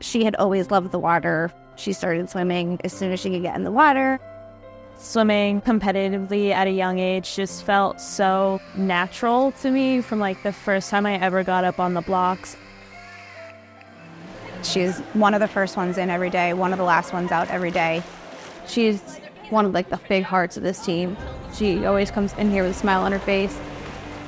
She had always loved the water. She started swimming as soon as she could get in the water. Swimming competitively at a young age just felt so natural to me from like the first time I ever got up on the blocks. She's one of the first ones in every day, one of the last ones out every day. She's one of like the big hearts of this team. She always comes in here with a smile on her face.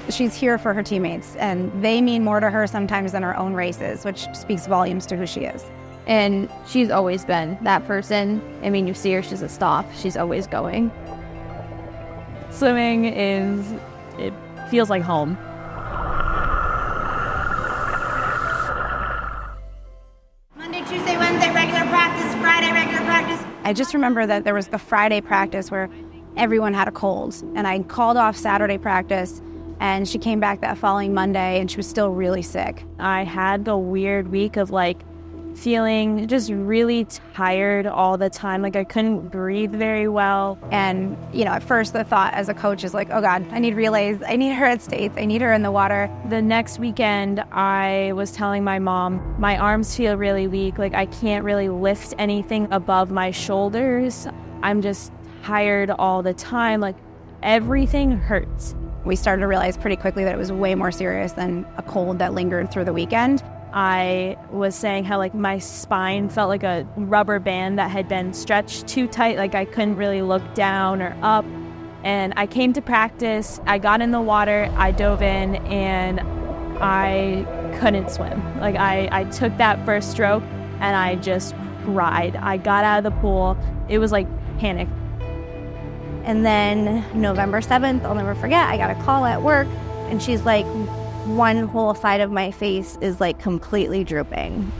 She's here for her teammates, and they mean more to her sometimes than her own races, which speaks volumes to who she is. And she's always been that person. I mean, you see her, she doesn't stop. She's always going. Swimming it feels like home. Monday, Tuesday, Wednesday, regular practice, Friday, regular practice. I just remember that there was the Friday practice where everyone had a cold, and I called off Saturday practice, and she came back that following Monday, and she was still really sick. I had the weird week of like feeling just really tired all the time. Like I couldn't breathe very well. And, you know, at first the thought as a coach is like, oh God, I need relays. I need her at States. I need her in the water. The next weekend, I was telling my mom, my arms feel really weak. Like I can't really lift anything above my shoulders. I'm just tired all the time. Like everything hurts. We started to realize pretty quickly that it was way more serious than a cold that lingered through the weekend. I was saying how like my spine felt like a rubber band that had been stretched too tight, like I couldn't really look down or up. And I came to practice, I got in the water, I dove in, and I couldn't swim. Like I took that first stroke and I just cried. I got out of the pool, it was like panic. And then November 7th, I'll never forget, I got a call at work, and she's like, one whole side of my face is like completely drooping.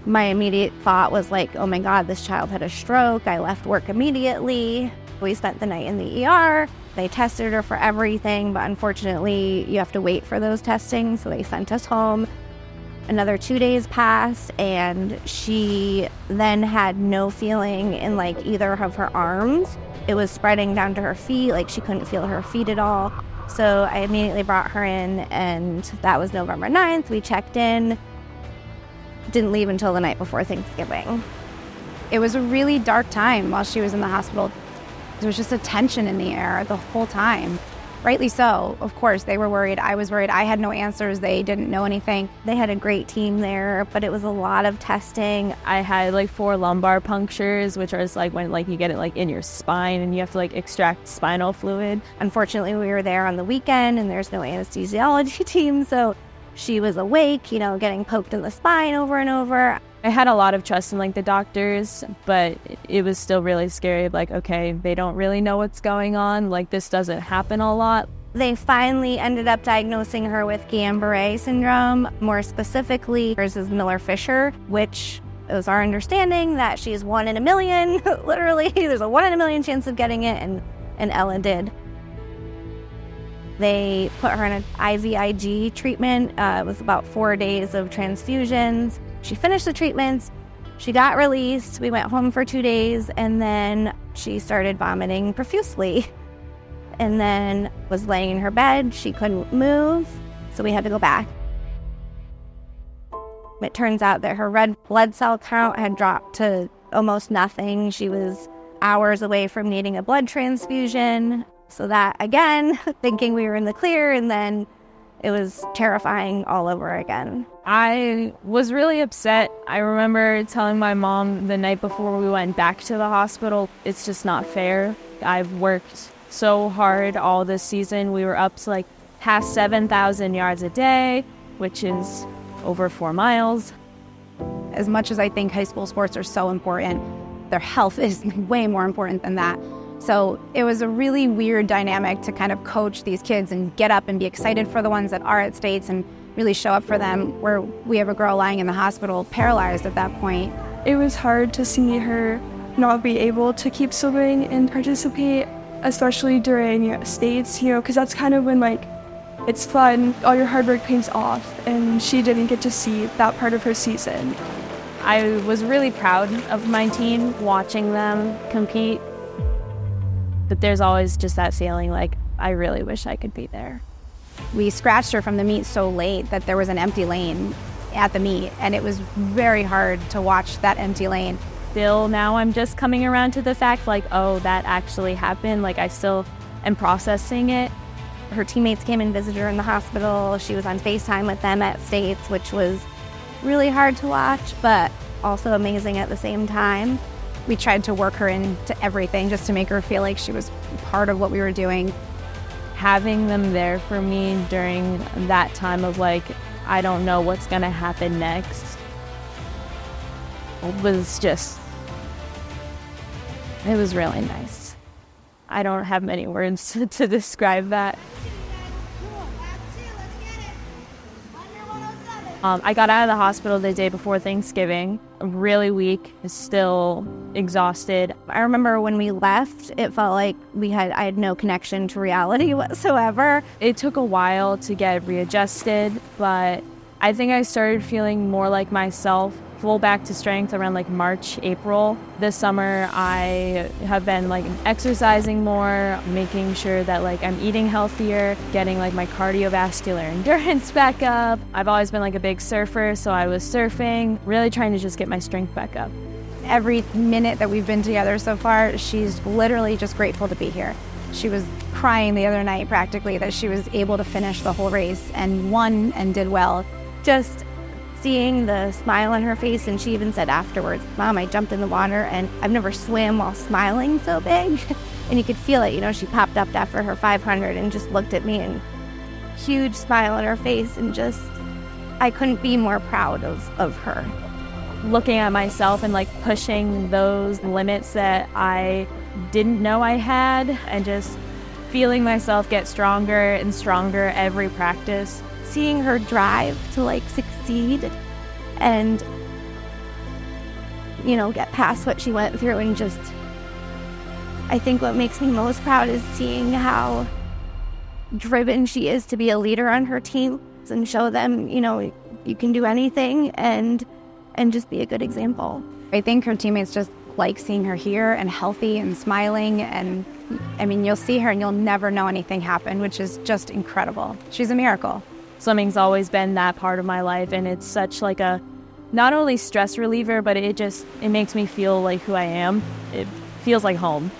My immediate thought was like, oh my God, this child had a stroke. I left work immediately. We spent the night in the ER. They tested her for everything, but unfortunately you have to wait for those testings, so they sent us home. Another 2 days passed, and she then had no feeling in like either of her arms. It was spreading down to her feet, like she couldn't feel her feet at all. So I immediately brought her in, and that was November 9th. We checked in, didn't leave until the night before Thanksgiving. It was a really dark time while she was in the hospital. There was just a tension in the air the whole time. Rightly so. Of course, they were worried. I was worried. I had no answers. They didn't know anything. They had a great team there, but it was a lot of testing. I had like 4 lumbar punctures, which are just like when like you get it like in your spine and you have to like extract spinal fluid. Unfortunately, we were there on the weekend and there's no anesthesiology team, so she was awake, you know, getting poked in the spine over and over. I had a lot of trust in like the doctors, but it was still really scary. Like, okay, they don't really know what's going on. Like this doesn't happen a lot. They finally ended up diagnosing her with Guillain-Barré syndrome. More specifically, hers is Miller-Fisher, which it was our understanding that she's 1 in a million. Literally, there's a 1 in a million chance of getting it, and Ella did. They put her in an IVIG treatment. It was about 4 days of transfusions. She finished the treatments, she got released, we went home for 2 days, and then she started vomiting profusely. And then was laying in her bed, she couldn't move, so we had to go back. It turns out that her red blood cell count had dropped to almost nothing. She was hours away from needing a blood transfusion. So that, again, thinking we were in the clear, and then it was terrifying all over again. I was really upset. I remember telling my mom the night before we went back to the hospital, it's just not fair. I've worked so hard all this season. We were up to like past 7,000 yards a day, which is over 4 miles. As much as I think high school sports are so important, their health is way more important than that. So it was a really weird dynamic to kind of coach these kids and get up and be excited for the ones that are at States and really show up for them, where we have a girl lying in the hospital paralyzed at that point. It was hard to see her not be able to keep swimming and participate, especially during States, you know, because that's kind of when like it's fun, all your hard work pays off, and she didn't get to see that part of her season. I was really proud of my team, watching them compete. But there's always just that feeling like, I really wish I could be there. We scratched her from the meet so late that there was an empty lane, at the meet, and it was very hard to watch that empty lane. Still now I'm just coming around to the fact like, oh, that actually happened. Like I still am processing it. Her teammates came and visited her in the hospital. She was on FaceTime with them at States, which was really hard to watch, but also amazing at the same time. We tried to work her into everything just to make her feel like she was part of what we were doing. Having them there for me during that time of like, I don't know what's gonna happen next, was just, it was really nice. I don't have many words to describe that. I got out of the hospital the day before Thanksgiving, really weak, still exhausted. I remember when we left, it felt like I had no connection to reality whatsoever. It took a while to get readjusted, but I think I started feeling more like myself, full back to strength around like March, April. This summer, I have been like exercising more, making sure that like I'm eating healthier, getting like my cardiovascular endurance back up. I've always been like a big surfer, so I was surfing, really trying to just get my strength back up. Every minute that we've been together so far, she's literally just grateful to be here. She was crying the other night practically that she was able to finish the whole race and won and did well. Just seeing the smile on her face, and she even said afterwards, "Mom, I jumped in the water and I've never swam while smiling so big." And you could feel it, you know, she popped up after her 500 and just looked at me and huge smile on her face, and just, I couldn't be more proud of her. Looking at myself and like pushing those limits that I didn't know I had, and just feeling myself get stronger and stronger every practice. Seeing her drive to like succeed and, you know, get past what she went through, and just, I think what makes me most proud is seeing how driven she is to be a leader on her team and show them, you know, you can do anything, and just be a good example. I think her teammates just like seeing her here and healthy and smiling, and I mean, you'll see her and you'll never know anything happened, which is just incredible. She's a miracle. Swimming's always been that part of my life, and it's such like a, not only stress reliever, but it makes me feel like who I am. It feels like home.